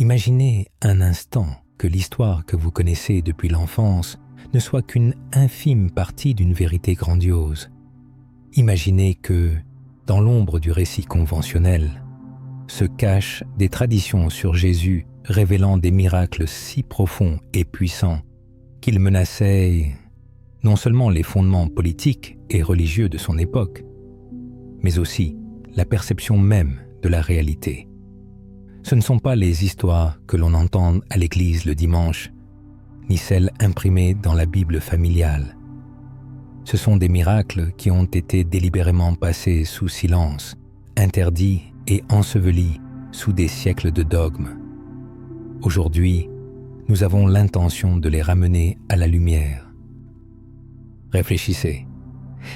Imaginez un instant que l'histoire que vous connaissez depuis l'enfance ne soit qu'une infime partie d'une vérité grandiose. Imaginez que, dans l'ombre du récit conventionnel, se cachent des traditions sur Jésus révélant des miracles si profonds et puissants qu'ils menaçaient non seulement les fondements politiques et religieux de son époque, mais aussi la perception même de la réalité. Ce ne sont pas les histoires que l'on entend à l'église le dimanche, ni celles imprimées dans la Bible familiale. Ce sont des miracles qui ont été délibérément passés sous silence, interdits et ensevelis sous des siècles de dogmes. Aujourd'hui, nous avons l'intention de les ramener à la lumière. Réfléchissez.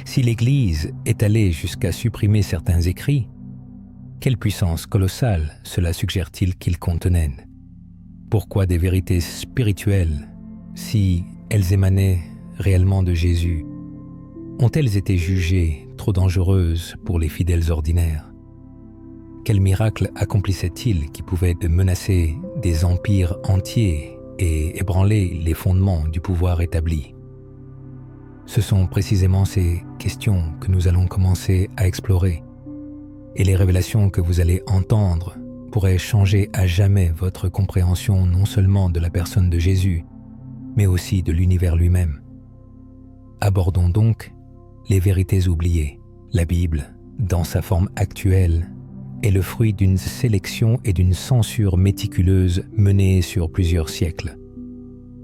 Si l'Église est allée jusqu'à supprimer certains écrits, quelle puissance colossale cela suggère-t-il qu'ils contenaient? Pourquoi des vérités spirituelles, si elles émanaient réellement de Jésus, ont-elles été jugées trop dangereuses pour les fidèles ordinaires? Quel miracle accomplissait-il qui pouvait menacer des empires entiers et ébranler les fondements du pouvoir établi? Ce sont précisément ces questions que nous allons commencer à explorer. Et les révélations que vous allez entendre pourraient changer à jamais votre compréhension non seulement de la personne de Jésus, mais aussi de l'univers lui-même. Abordons donc les vérités oubliées. La Bible, dans sa forme actuelle, est le fruit d'une sélection et d'une censure méticuleuse menée sur plusieurs siècles.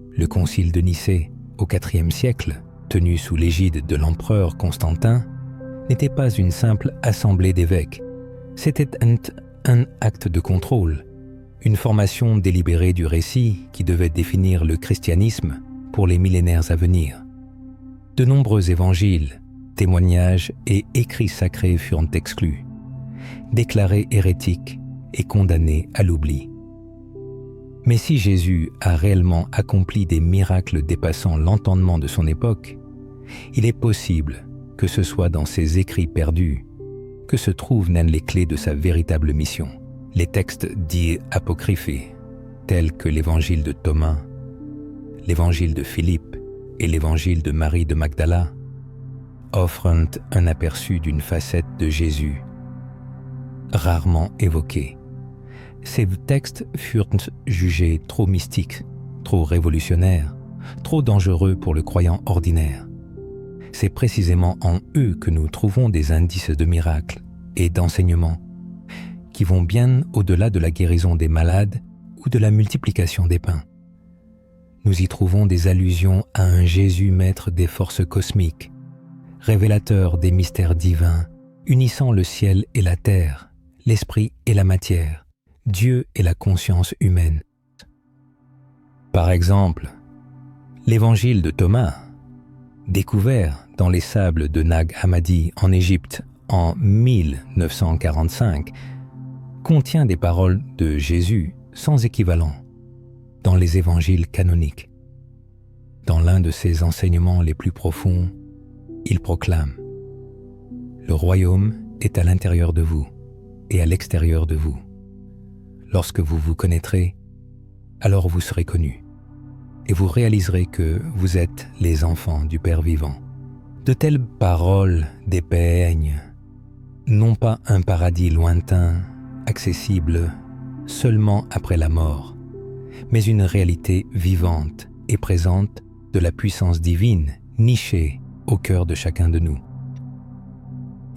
Le concile de Nicée, au IVe siècle, tenu sous l'égide de l'empereur Constantin, n'était pas une simple assemblée d'évêques. C'était un acte de contrôle, une formation délibérée du récit qui devait définir le christianisme pour les millénaires à venir. De nombreux évangiles, témoignages et écrits sacrés furent exclus, déclarés hérétiques et condamnés à l'oubli. Mais si Jésus a réellement accompli des miracles dépassant l'entendement de son époque, il est possible que ce soit dans ces écrits perdus que se trouvent les clés de sa véritable mission. Les textes dits apocryphés, tels que l'évangile de Thomas, l'évangile de Philippe et l'évangile de Marie de Magdala, offrent un aperçu d'une facette de Jésus rarement évoquée. Ces textes furent jugés trop mystiques, trop révolutionnaires, trop dangereux pour le croyant ordinaire. C'est précisément en eux que nous trouvons des indices de miracles et d'enseignements qui vont bien au-delà de la guérison des malades ou de la multiplication des pains. Nous y trouvons des allusions à un Jésus maître des forces cosmiques, révélateur des mystères divins, unissant le ciel et la terre, l'esprit et la matière, Dieu et la conscience humaine. Par exemple, l'évangile de Thomas, découvert dans les sables de Nag Hammadi en Égypte en 1945, contient des paroles de Jésus sans équivalent dans les évangiles canoniques. Dans l'un de ses enseignements les plus profonds, il proclame « Le royaume est à l'intérieur de vous et à l'extérieur de vous. Lorsque vous vous connaîtrez, alors vous serez connus, et vous réaliserez que vous êtes les enfants du Père vivant. » De telles paroles dépeignent non pas un paradis lointain, accessible seulement après la mort, mais une réalité vivante et présente de la puissance divine nichée au cœur de chacun de nous.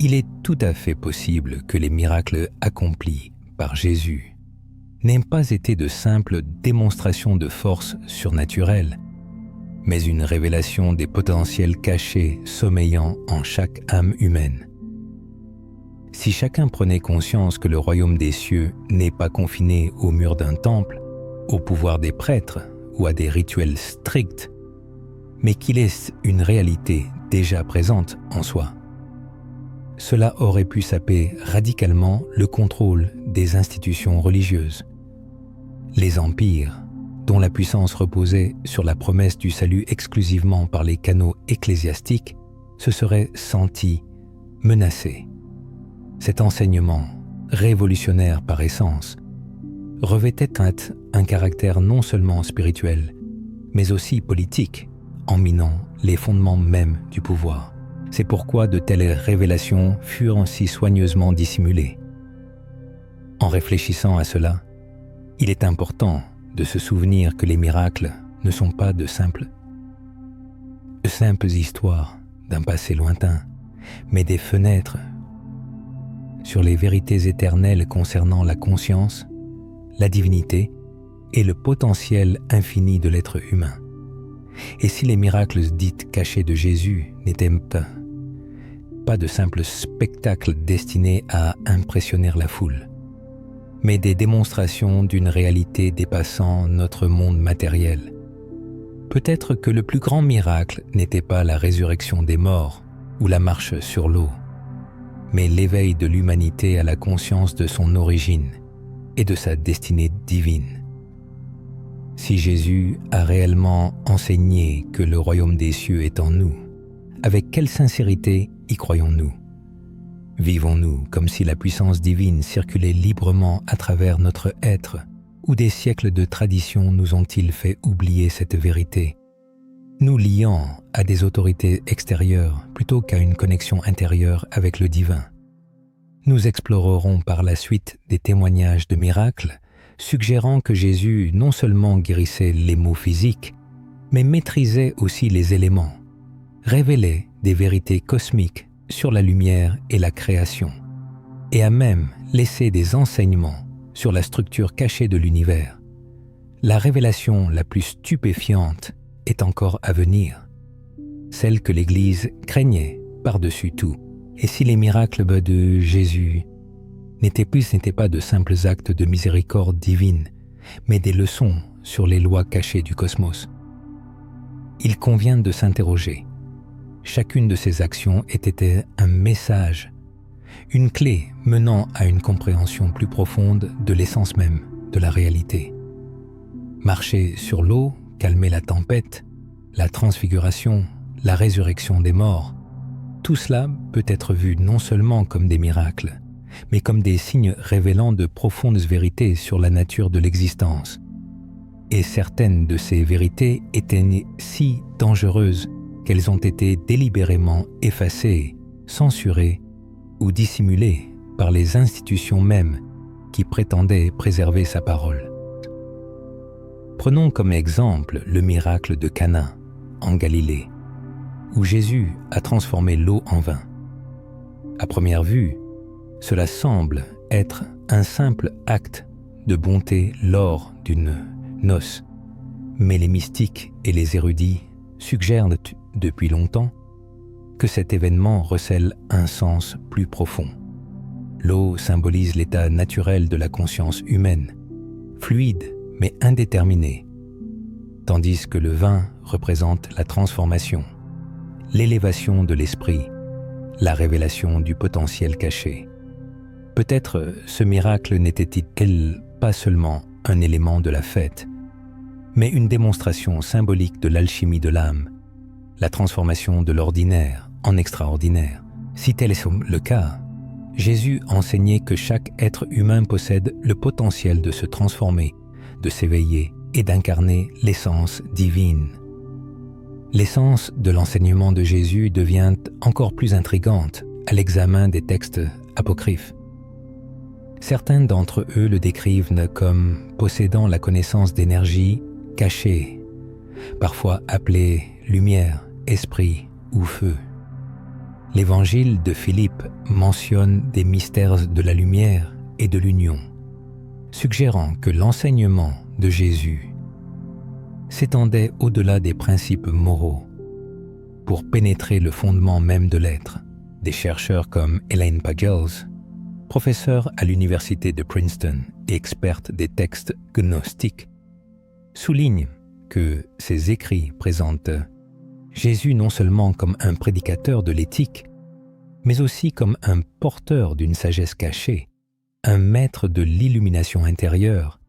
Il est tout à fait possible que les miracles accomplis par Jésus n'aient pas été de simples démonstrations de force surnaturelle, mais une révélation des potentiels cachés sommeillant en chaque âme humaine. Si chacun prenait conscience que le royaume des cieux n'est pas confiné aux murs d'un temple, au pouvoir des prêtres ou à des rituels stricts, mais qu'il est une réalité déjà présente en soi, cela aurait pu saper radicalement le contrôle des institutions religieuses. Les empires, dont la puissance reposait sur la promesse du salut exclusivement par les canaux ecclésiastiques, se seraient sentis menacés. Cet enseignement, révolutionnaire par essence, revêtait un caractère non seulement spirituel, mais aussi politique, en minant les fondements mêmes du pouvoir. C'est pourquoi de telles révélations furent si soigneusement dissimulées. En réfléchissant à cela, il est important de se souvenir que les miracles ne sont pas de simples histoires d'un passé lointain, mais des fenêtres sur les vérités éternelles concernant la conscience, la divinité et le potentiel infini de l'être humain. Et si les miracles dits cachés de Jésus n'étaient pas de simples spectacles destinés à impressionner la foule, mais des démonstrations d'une réalité dépassant notre monde matériel, peut-être que le plus grand miracle n'était pas la résurrection des morts ou la marche sur l'eau, mais l'éveil de l'humanité à la conscience de son origine et de sa destinée divine. Si Jésus a réellement enseigné que le royaume des cieux est en nous, avec quelle sincérité y croyons-nous? Vivons-nous comme si la puissance divine circulait librement à travers notre être, ou des siècles de tradition nous ont-ils fait oublier cette vérité, nous liant à des autorités extérieures plutôt qu'à une connexion intérieure avec le divin? Nous explorerons par la suite des témoignages de miracles suggérant que Jésus non seulement guérissait les maux physiques, mais maîtrisait aussi les éléments, révélait des vérités cosmiques sur la lumière et la création, et a même laissé des enseignements sur la structure cachée de l'univers. La révélation la plus stupéfiante est encore à venir, celle que l'Église craignait par-dessus tout. Et si les miracles de Jésus n'étaient pas de simples actes de miséricorde divine, mais des leçons sur les lois cachées du cosmos, il convient de s'interroger. Chacune de ces actions était un message, une clé menant à une compréhension plus profonde de l'essence même de la réalité. Marcher sur l'eau, calmer la tempête, la transfiguration, la résurrection des morts, tout cela peut être vu non seulement comme des miracles, mais comme des signes révélant de profondes vérités sur la nature de l'existence. Et certaines de ces vérités étaient si dangereuses qu'elles ont été délibérément effacées, censurées ou dissimulées par les institutions mêmes qui prétendaient préserver sa parole. Prenons comme exemple le miracle de Cana, en Galilée, où Jésus a transformé l'eau en vin. À première vue, cela semble être un simple acte de bonté lors d'une noce, mais les mystiques et les érudits suggèrent depuis longtemps que cet événement recèle un sens plus profond. L'eau symbolise l'état naturel de la conscience humaine, fluide mais indéterminé, tandis que le vin représente la transformation, l'élévation de l'esprit, la révélation du potentiel caché. Peut-être ce miracle n'était-il pas seulement un élément de la fête, mais une démonstration symbolique de l'alchimie de l'âme, la transformation de l'ordinaire en extraordinaire. Si tel est le cas, Jésus enseignait que chaque être humain possède le potentiel de se transformer, de s'éveiller et d'incarner l'essence divine. L'essence de l'enseignement de Jésus devient encore plus intrigante à l'examen des textes apocryphes. Certains d'entre eux le décrivent comme possédant la connaissance d'énergie cachée, parfois appelée lumière, esprit ou feu. L'évangile de Philippe mentionne des mystères de la lumière et de l'union, suggérant que l'enseignement de Jésus s'étendait au-delà des principes moraux pour pénétrer le fondement même de l'être. Des chercheurs comme Elaine Pagels, professeure à l'université de Princeton et experte des textes gnostiques, soulignent que ces écrits présentent Jésus non seulement comme un prédicateur de l'éthique, mais aussi comme un porteur d'une sagesse cachée, un maître de l'illumination intérieure,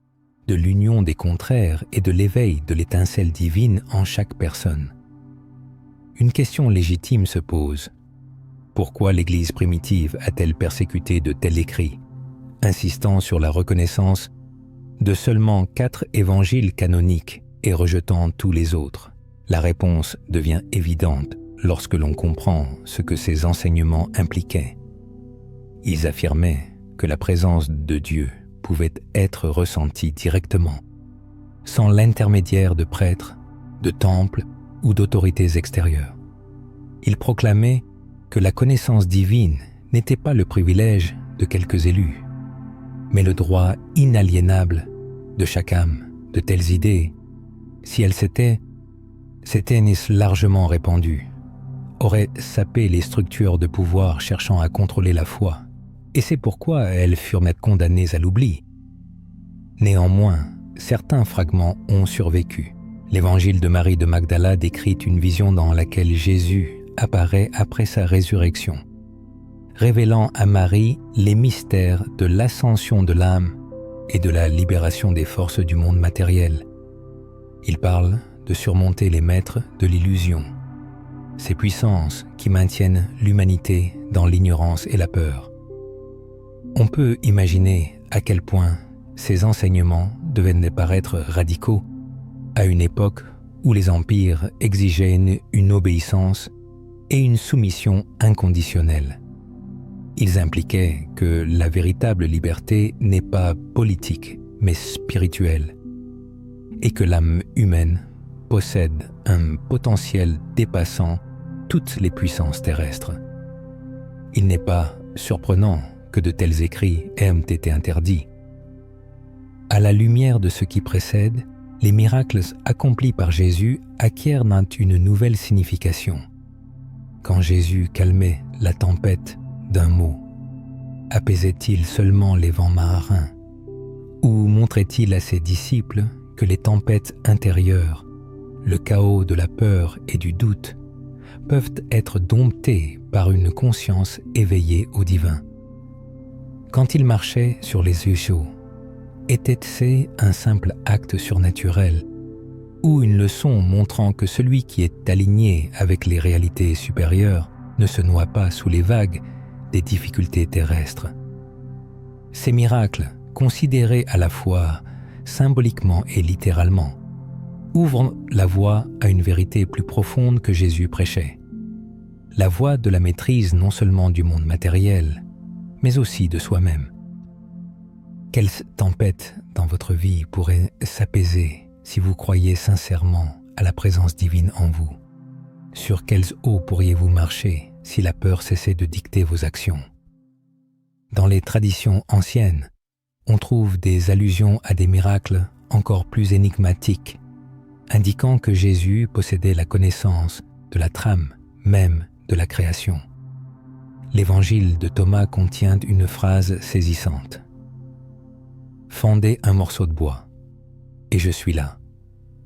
de l'union des contraires et de l'éveil de l'étincelle divine en chaque personne. Une question légitime se pose. Pourquoi l'Église primitive a-t-elle persécuté de tels écrits, insistant sur la reconnaissance de seulement 4 évangiles canoniques et rejetant tous les autres, la réponse devient évidente lorsque l'on comprend ce que ces enseignements impliquaient. Ils affirmaient que la présence de Dieu pouvait être ressentie directement, sans l'intermédiaire de prêtres, de temples ou d'autorités extérieures. Ils proclamaient que la connaissance divine n'était pas le privilège de quelques élus, mais le droit inaliénable de chaque âme. De telles idées, si elles s'étaient largement répandues, auraient sapé les structures de pouvoir cherchant à contrôler la foi, et c'est pourquoi elles furent même condamnées à l'oubli. Néanmoins, certains fragments ont survécu. L'évangile de Marie de Magdala décrit une vision dans laquelle Jésus apparaît après sa résurrection, révélant à Marie les mystères de l'ascension de l'âme et de la libération des forces du monde matériel. Il parle de surmonter les maîtres de l'illusion, ces puissances qui maintiennent l'humanité dans l'ignorance et la peur. On peut imaginer à quel point ces enseignements devaient paraître radicaux à une époque où les empires exigeaient une obéissance et une soumission inconditionnelle. Ils impliquaient que la véritable liberté n'est pas politique, mais spirituelle, et que l'âme humaine possède un potentiel dépassant toutes les puissances terrestres. Il n'est pas surprenant que de tels écrits aient été interdits. À la lumière de ce qui précède, les miracles accomplis par Jésus acquièrent une nouvelle signification. Quand Jésus calmait la tempête d'un mot, apaisait-il seulement les vents marins, ou montrait-il à ses disciples que les tempêtes intérieures, le chaos de la peur et du doute, peuvent être domptés par une conscience éveillée au divin? Quand il marchait sur les eaux chaudes, était-ce un simple acte surnaturel ou une leçon montrant que celui qui est aligné avec les réalités supérieures ne se noie pas sous les vagues des difficultés terrestres? Ces miracles, considérés à la fois symboliquement et littéralement, ouvrent la voie à une vérité plus profonde que Jésus prêchait. La voie de la maîtrise non seulement du monde matériel, mais aussi de soi-même. Quelle tempête dans votre vie pourrait s'apaiser si vous croyez sincèrement à la présence divine en vous? Sur quelles eaux pourriez-vous marcher si la peur cessait de dicter vos actions? Dans les traditions anciennes, on trouve des allusions à des miracles encore plus énigmatiques, indiquant que Jésus possédait la connaissance de la trame même de la création. L'évangile de Thomas contient une phrase saisissante. « Fendez un morceau de bois, et je suis là.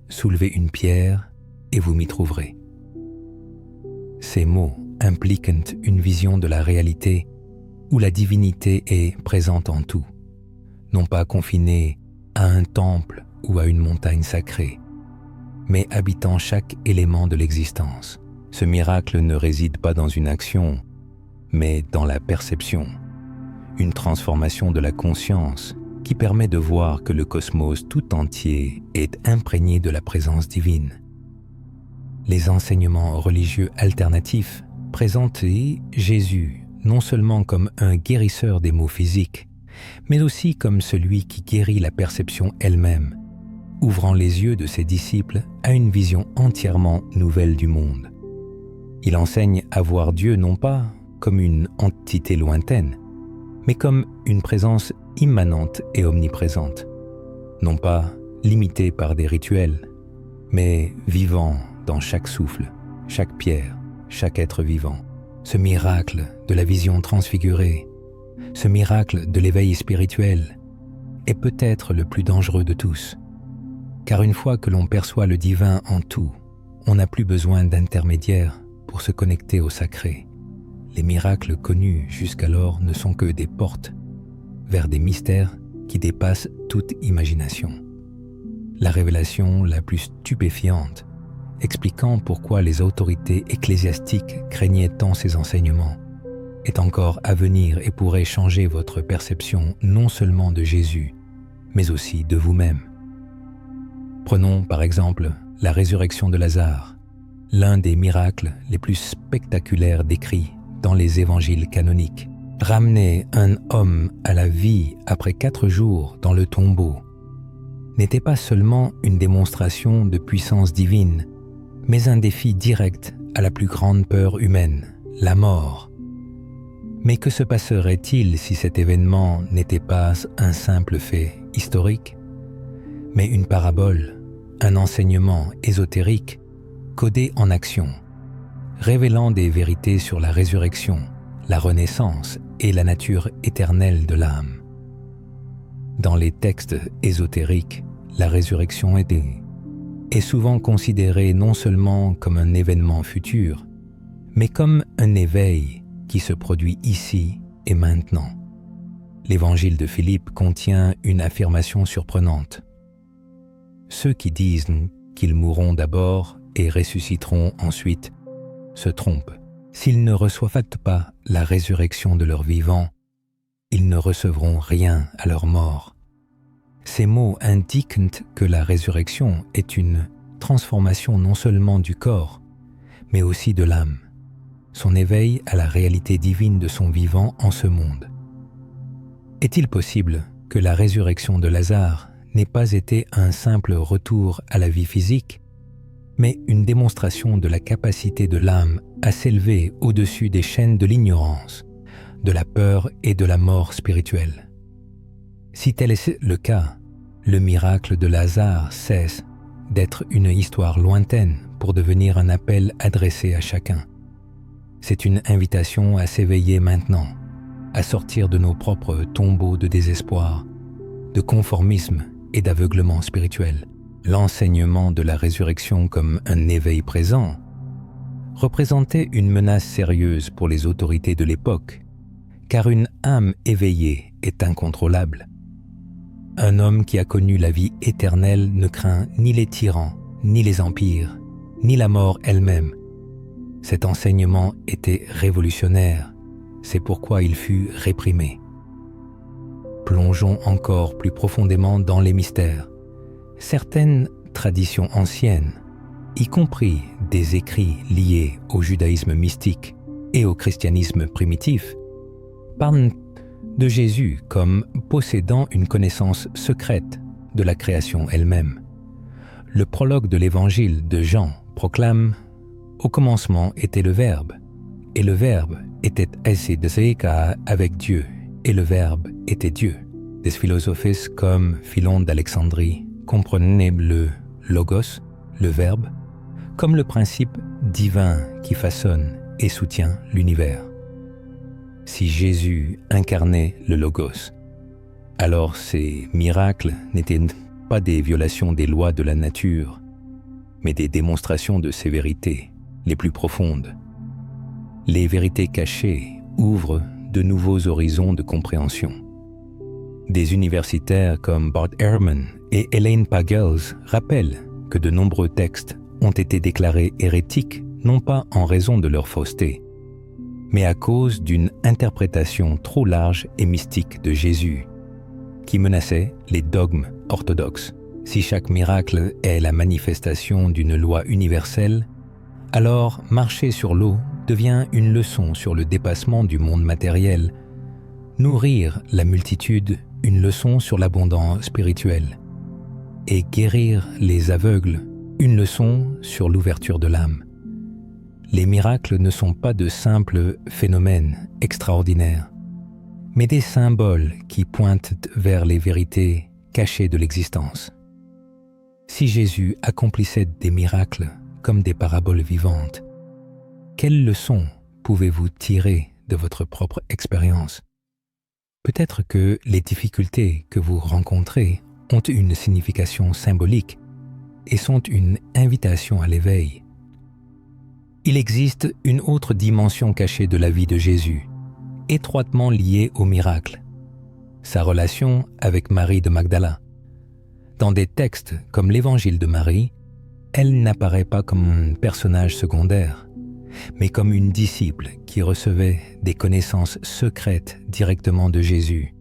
Soulevez une pierre, et vous m'y trouverez. » Ces mots impliquent une vision de la réalité où la divinité est présente en tout, non pas confinée à un temple ou à une montagne sacrée, mais habitant chaque élément de l'existence. Ce miracle ne réside pas dans une action, mais dans la perception, une transformation de la conscience qui permet de voir que le cosmos tout entier est imprégné de la présence divine. Les enseignements religieux alternatifs présentaient Jésus non seulement comme un guérisseur des maux physiques, mais aussi comme celui qui guérit la perception elle-même, ouvrant les yeux de ses disciples à une vision entièrement nouvelle du monde. Il enseigne à voir Dieu non pas comme une entité lointaine, mais comme une présence immanente et omniprésente, non pas limitée par des rituels, mais vivant dans chaque souffle, chaque pierre, chaque être vivant. Ce miracle de la vision transfigurée, ce miracle de l'éveil spirituel est peut-être le plus dangereux de tous, car une fois que l'on perçoit le divin en tout, on n'a plus besoin d'intermédiaires pour se connecter au sacré. Les miracles connus jusqu'alors ne sont que des portes vers des mystères qui dépassent toute imagination. La révélation la plus stupéfiante, expliquant pourquoi les autorités ecclésiastiques craignaient tant ces enseignements, est encore à venir et pourrait changer votre perception non seulement de Jésus, mais aussi de vous-même. Prenons par exemple la résurrection de Lazare, l'un des miracles les plus spectaculaires décrits dans les évangiles canoniques. Ramener un homme à la vie après 4 jours dans le tombeau n'était pas seulement une démonstration de puissance divine, mais un défi direct à la plus grande peur humaine, la mort. Mais que se passerait-il si cet événement n'était pas un simple fait historique, mais une parabole, un enseignement ésotérique codé en action, révélant des vérités sur la résurrection, la renaissance et la nature éternelle de l'âme. Dans les textes ésotériques, la résurrection est souvent considérée non seulement comme un événement futur, mais comme un éveil qui se produit ici et maintenant. L'évangile de Philippe contient une affirmation surprenante. Ceux qui disent qu'ils mourront d'abord et ressusciteront ensuite se trompent. S'ils ne reçoivent pas la résurrection de leurs vivants, ils ne recevront rien à leur mort. Ces mots indiquent que la résurrection est une transformation non seulement du corps, mais aussi de l'âme, son éveil à la réalité divine de son vivant en ce monde. Est-il possible que la résurrection de Lazare n'ait pas été un simple retour à la vie physique, mais une démonstration de la capacité de l'âme à s'élever au-dessus des chaînes de l'ignorance, de la peur et de la mort spirituelle? Si tel est le cas, le miracle de Lazare cesse d'être une histoire lointaine pour devenir un appel adressé à chacun. C'est une invitation à s'éveiller maintenant, à sortir de nos propres tombeaux de désespoir, de conformisme et d'aveuglement spirituel. L'enseignement de la résurrection comme un éveil présent représentait une menace sérieuse pour les autorités de l'époque, car une âme éveillée est incontrôlable. Un homme qui a connu la vie éternelle ne craint ni les tyrans, ni les empires, ni la mort elle-même. Cet enseignement était révolutionnaire, c'est pourquoi il fut réprimé. Plongeons encore plus profondément dans les mystères. Certaines traditions anciennes, y compris des écrits liés au judaïsme mystique et au christianisme primitif, parlent de Jésus comme possédant une connaissance secrète de la création elle-même. Le prologue de l'évangile de Jean proclame « Au commencement était le Verbe, et le Verbe était avec Dieu, et le Verbe était Dieu ». Des philosophes comme Philon d'Alexandrie comprenaient le logos, le Verbe, comme le principe divin qui façonne et soutient l'univers. Si Jésus incarnait le logos, alors ces miracles n'étaient pas des violations des lois de la nature, mais des démonstrations de ses vérités les plus profondes. Les vérités cachées ouvrent de nouveaux horizons de compréhension. Des universitaires comme Bart Ehrman et Elaine Pagels rappellent que de nombreux textes ont été déclarés hérétiques non pas en raison de leur fausseté, mais à cause d'une interprétation trop large et mystique de Jésus, qui menaçait les dogmes orthodoxes. Si chaque miracle est la manifestation d'une loi universelle, alors marcher sur l'eau devient une leçon sur le dépassement du monde matériel, nourrir la multitude une leçon sur l'abondance spirituelle, et guérir les aveugles une leçon sur l'ouverture de l'âme. Les miracles ne sont pas de simples phénomènes extraordinaires, mais des symboles qui pointent vers les vérités cachées de l'existence. Si Jésus accomplissait des miracles comme des paraboles vivantes, quelles leçons pouvez-vous tirer de votre propre expérience? Peut-être que les difficultés que vous rencontrez ont une signification symbolique et sont une invitation à l'éveil. Il existe une autre dimension cachée de la vie de Jésus, étroitement liée au miracle, sa relation avec Marie de Magdala. Dans des textes comme l'Évangile de Marie, elle n'apparaît pas comme un personnage secondaire, mais comme une disciple qui recevait des connaissances secrètes directement de Jésus,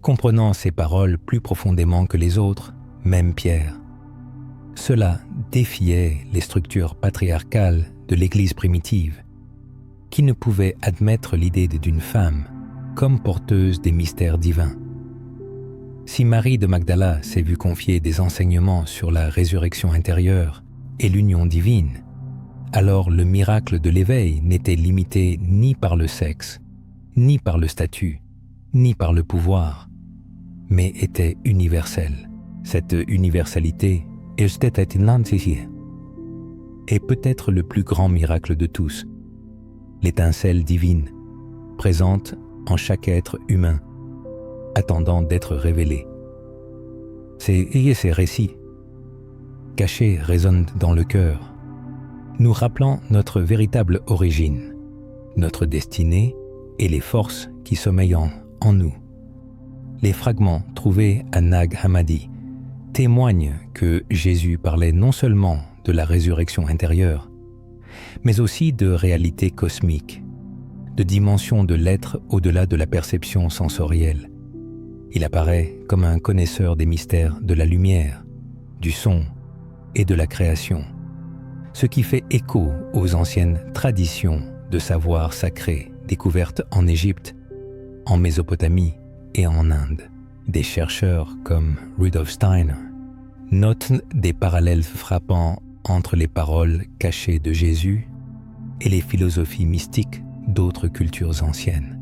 comprenant ces paroles plus profondément que les autres, même Pierre. Cela défiait les structures patriarcales de l'Église primitive, qui ne pouvait admettre l'idée d'une femme comme porteuse des mystères divins. Si Marie de Magdala s'est vue confier des enseignements sur la résurrection intérieure et l'union divine, alors le miracle de l'éveil n'était limité ni par le sexe, ni par le statut, ni par le pouvoir, mais était universel. Cette universalité est peut-être le plus grand miracle de tous, l'étincelle divine, présente en chaque être humain, attendant d'être révélée. Ces récits, cachés, résonnent dans le cœur, nous rappelant notre véritable origine, notre destinée et les forces qui sommeillent en nous. Les fragments trouvés à Nag Hammadi témoignent que Jésus parlait non seulement de la résurrection intérieure, mais aussi de réalité cosmique, de dimension de l'être au-delà de la perception sensorielle. Il apparaît comme un connaisseur des mystères de la lumière, du son et de la création, ce qui fait écho aux anciennes traditions de savoir sacré découvertes en Égypte, en Mésopotamie et en Inde. Des chercheurs comme Rudolf Steiner notent des parallèles frappants entre les paroles cachées de Jésus et les philosophies mystiques d'autres cultures anciennes.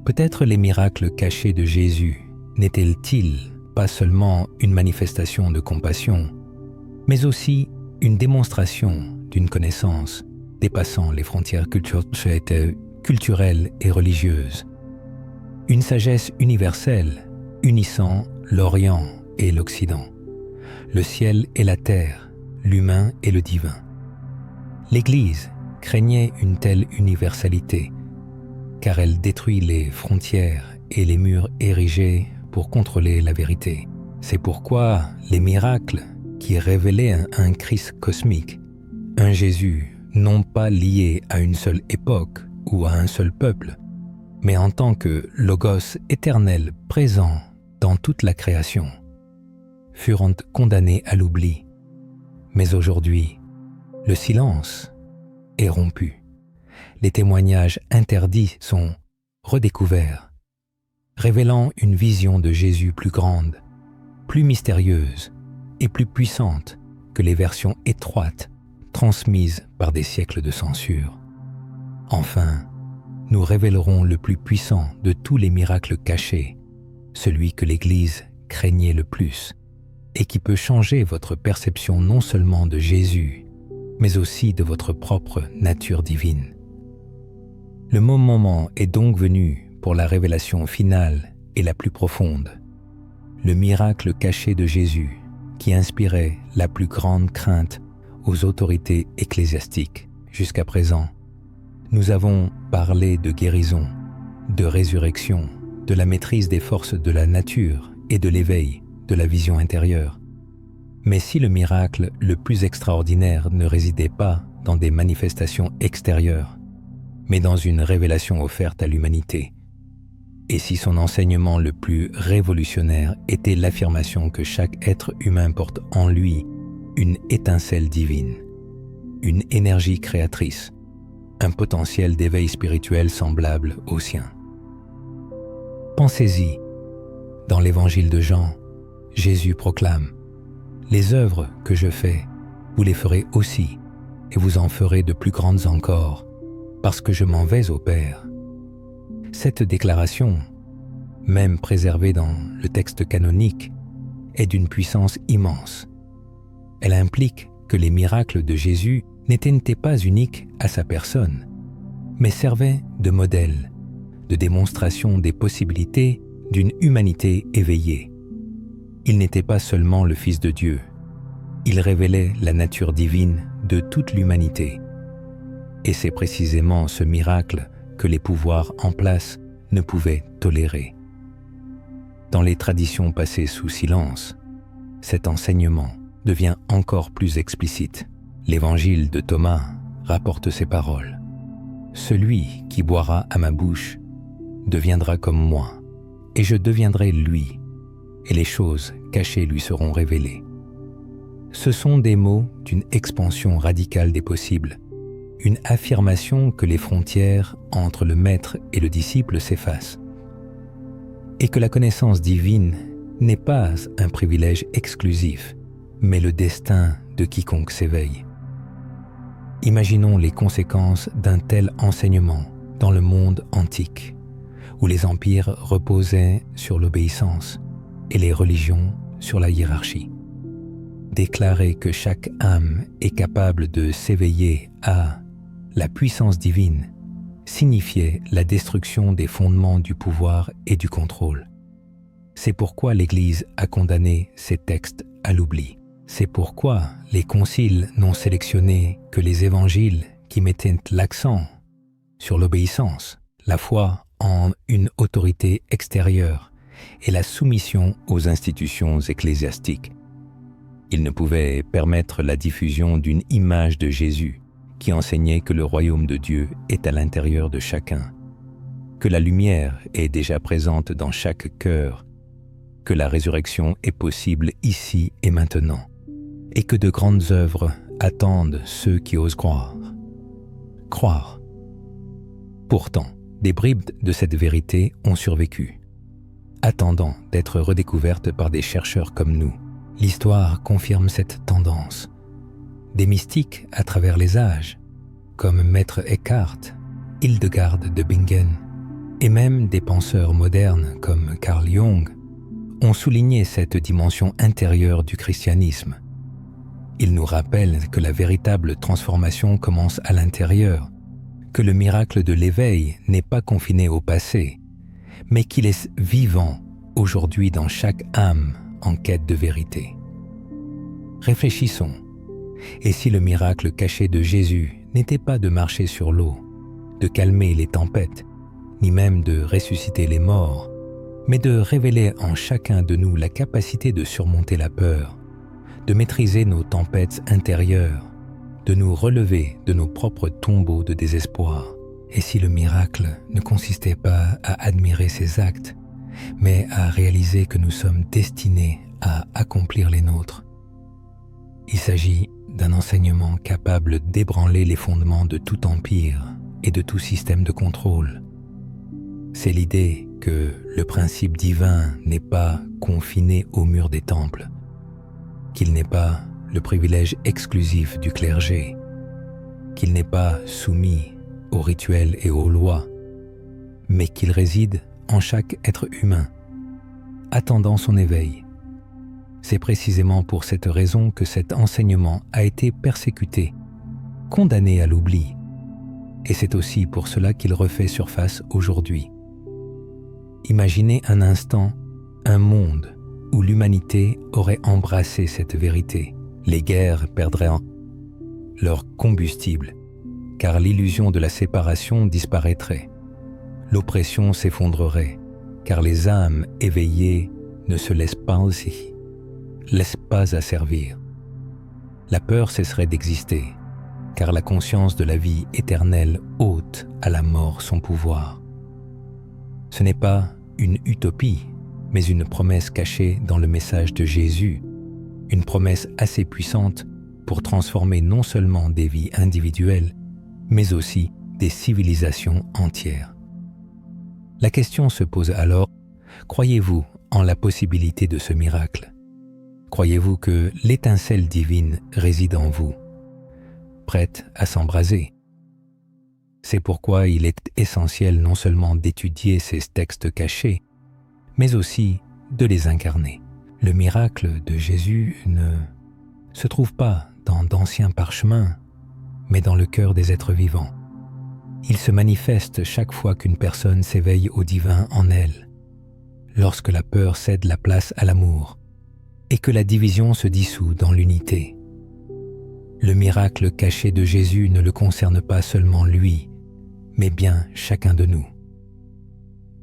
Peut-être les miracles cachés de Jésus n'étaient-ils pas seulement une manifestation de compassion, mais aussi une démonstration d'une connaissance dépassant les frontières culturelles et religieuses, une sagesse universelle unissant l'Orient et l'Occident, le ciel et la terre, l'humain et le divin. L'Église craignait une telle universalité, car elle détruit les frontières et les murs érigés pour contrôler la vérité. C'est pourquoi les miracles qui révélaient un Christ cosmique, un Jésus non pas lié à une seule époque ou à un seul peuple, mais en tant que Logos éternel présent dans toute la création, furent condamnés à l'oubli. Mais aujourd'hui, le silence est rompu. Les témoignages interdits sont redécouverts, révélant une vision de Jésus plus grande, plus mystérieuse et plus puissante que les versions étroites transmises par des siècles de censure. Enfin, nous révélerons le plus puissant de tous les miracles cachés, celui que l'Église craignait le plus et qui peut changer votre perception non seulement de Jésus, mais aussi de votre propre nature divine. Le moment est donc venu pour la révélation finale et la plus profonde, le miracle caché de Jésus qui inspirait la plus grande crainte aux autorités ecclésiastiques. Jusqu'à présent, nous avons parlé de guérison, de résurrection, de la maîtrise des forces de la nature et de l'éveil, de la vision intérieure. Mais si le miracle le plus extraordinaire ne résidait pas dans des manifestations extérieures, mais dans une révélation offerte à l'humanité, et si son enseignement le plus révolutionnaire était l'affirmation que chaque être humain porte en lui une étincelle divine, une énergie créatrice, un potentiel d'éveil spirituel semblable au sien. Pensez-y, dans l'évangile de Jean, Jésus proclame « Les œuvres que je fais, vous les ferez aussi, et vous en ferez de plus grandes encore, parce que je m'en vais au Père. » Cette déclaration, même préservée dans le texte canonique, est d'une puissance immense. Elle implique que les miracles de Jésus n'étaient pas uniques à sa personne, mais servaient de modèle, de démonstration des possibilités d'une humanité éveillée. Il n'était pas seulement le Fils de Dieu, il révélait la nature divine de toute l'humanité. Et c'est précisément ce miracle que les pouvoirs en place ne pouvaient tolérer. Dans les traditions passées sous silence, cet enseignement devient encore plus explicite. L'évangile de Thomas rapporte ces paroles. « Celui qui boira à ma bouche deviendra comme moi, et je deviendrai lui, et les choses cachées lui seront révélées. Ce sont des mots d'une expansion radicale des possibles, une affirmation que les frontières entre le maître et le disciple s'effacent, et que la connaissance divine n'est pas un privilège exclusif, mais le destin de quiconque s'éveille. Imaginons les conséquences d'un tel enseignement dans le monde antique, où les empires reposaient sur l'obéissance et les religions sur la hiérarchie. Déclarer que chaque âme est capable de s'éveiller à la puissance divine signifiait la destruction des fondements du pouvoir et du contrôle. C'est pourquoi l'Église a condamné ces textes à l'oubli. C'est pourquoi les conciles n'ont sélectionné que les évangiles qui mettaient l'accent sur l'obéissance, la foi en une autorité extérieure et la soumission aux institutions ecclésiastiques. Ils ne pouvaient permettre la diffusion d'une image de Jésus qui enseignait que le royaume de Dieu est à l'intérieur de chacun, que la lumière est déjà présente dans chaque cœur, que la résurrection est possible ici et maintenant, et que de grandes œuvres attendent ceux qui osent croire. Croire. Pourtant, des bribes de cette vérité ont survécu, attendant d'être redécouvertes par des chercheurs comme nous. L'histoire confirme cette tendance. Des mystiques à travers les âges, comme Maître Eckhart, Hildegard de Bingen, et même des penseurs modernes comme Carl Jung, ont souligné cette dimension intérieure du christianisme. Ils nous rappellent que la véritable transformation commence à l'intérieur, que le miracle de l'éveil n'est pas confiné au passé, mais qu'il est vivant aujourd'hui dans chaque âme en quête de vérité. Réfléchissons. Et si le miracle caché de Jésus n'était pas de marcher sur l'eau, de calmer les tempêtes, ni même de ressusciter les morts, mais de révéler en chacun de nous la capacité de surmonter la peur, de maîtriser nos tempêtes intérieures, de nous relever de nos propres tombeaux de désespoir. Et si le miracle ne consistait pas à admirer ses actes, mais à réaliser que nous sommes destinés à accomplir les nôtres. Il s'agit d'un enseignement capable d'ébranler les fondements de tout empire et de tout système de contrôle. C'est l'idée que le principe divin n'est pas confiné au mur des temples, qu'il n'est pas le privilège exclusif du clergé, qu'il n'est pas soumis aux rituels et aux lois, mais qu'il réside en chaque être humain, attendant son éveil. C'est précisément pour cette raison que cet enseignement a été persécuté, condamné à l'oubli, et c'est aussi pour cela qu'il refait surface aujourd'hui. Imaginez un instant un monde où l'humanité aurait embrassé cette vérité. Les guerres perdraient leur combustible, car l'illusion de la séparation disparaîtrait. L'oppression s'effondrerait, car les âmes éveillées ne se laissent pas asservir. La peur cesserait d'exister, car la conscience de la vie éternelle ôte à la mort son pouvoir. Ce n'est pas une utopie, mais une promesse cachée dans le message de Jésus, une promesse assez puissante pour transformer non seulement des vies individuelles, mais aussi des civilisations entières. La question se pose alors, croyez-vous en la possibilité de ce miracle? Croyez-vous que l'étincelle divine réside en vous, prête à s'embraser? C'est pourquoi il est essentiel non seulement d'étudier ces textes cachés, mais aussi de les incarner. Le miracle de Jésus ne se trouve pas dans d'anciens parchemins, mais dans le cœur des êtres vivants. Il se manifeste chaque fois qu'une personne s'éveille au divin en elle, lorsque la peur cède la place à l'amour, et que la division se dissout dans l'unité. Le miracle caché de Jésus ne le concerne pas seulement lui, mais bien chacun de nous.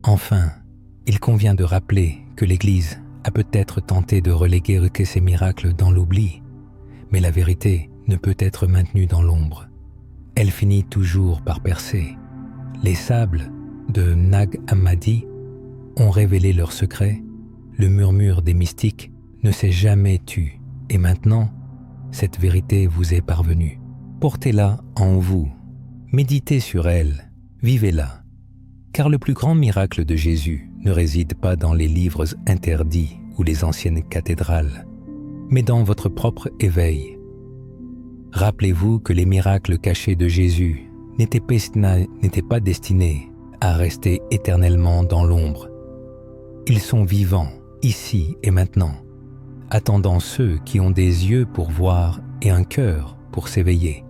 Enfin, il convient de rappeler que l'Église a peut-être tenté de reléguer ces miracles dans l'oubli, mais la vérité ne peut être maintenue dans l'ombre. Elle finit toujours par percer. Les sables de Nag Hammadi ont révélé leurs secrets, le murmure des mystiques ne s'est jamais tu, et maintenant, cette vérité vous est parvenue. Portez-la en vous, méditez sur elle, vivez-la. Car le plus grand miracle de Jésus ne réside pas dans les livres interdits ou les anciennes cathédrales, mais dans votre propre éveil. Rappelez-vous que les miracles cachés de Jésus n'étaient pas destinés à rester éternellement dans l'ombre. Ils sont vivants, ici et maintenant, attendant ceux qui ont des yeux pour voir et un cœur pour s'éveiller.